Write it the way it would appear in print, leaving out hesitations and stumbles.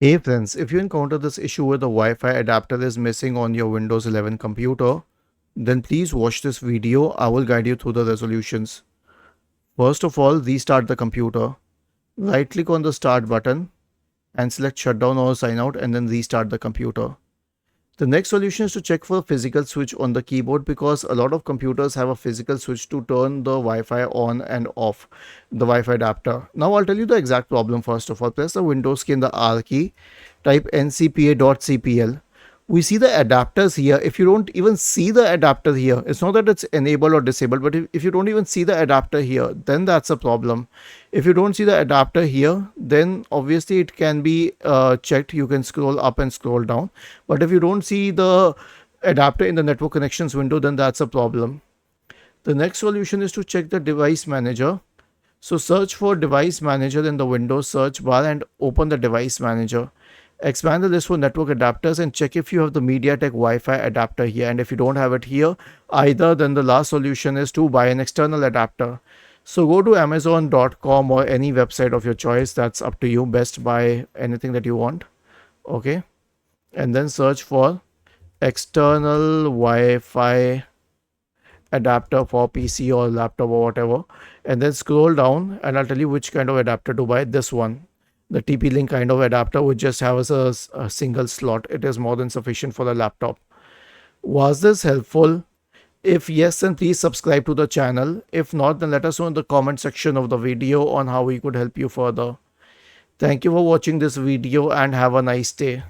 Hey friends, if you encounter this issue where the Wi-Fi adapter is missing on your Windows 11 computer, then please watch this video. I will guide you through the resolutions. First of all, restart the computer. Right click on the start button and select shutdown or sign out and then restart the computer. The next solution is to check for a physical switch on the keyboard because a lot of computers have a physical switch to turn the Wi-Fi on and off the Wi-Fi adapter. Now I'll tell you the exact problem first of all. Press the Windows key and the R key, type ncpa.cpl. We see the adapters here. If you don't even see the adapter here, it's not that it's enabled or disabled, but if you don't even see the adapter here, then that's a problem. If you don't see the adapter here, then obviously it can be checked. You can scroll up and scroll down. But if you don't see the adapter in the network connections window, then that's a problem. The next solution is to check the device manager. So search for device manager in the Windows search bar and open the device manager. Expand the list for network adapters and check if you have the MediaTek Wi-Fi adapter here. And if you don't have it here either, then the last solution is to buy an external adapter. So go to amazon.com or any website of your choice. That's up to you. Best buy anything that you want. Okay. And then search for external Wi-Fi adapter for PC or laptop or whatever. And then scroll down and I'll tell you which kind of adapter to buy. This one, the TP-Link kind of adapter, which just has a single slot. It is more than sufficient for a laptop. Was this helpful? If yes, then please subscribe to the channel. If not, then let us know in the comment section of the video on how we could help you further. Thank you for watching this video and have a nice day.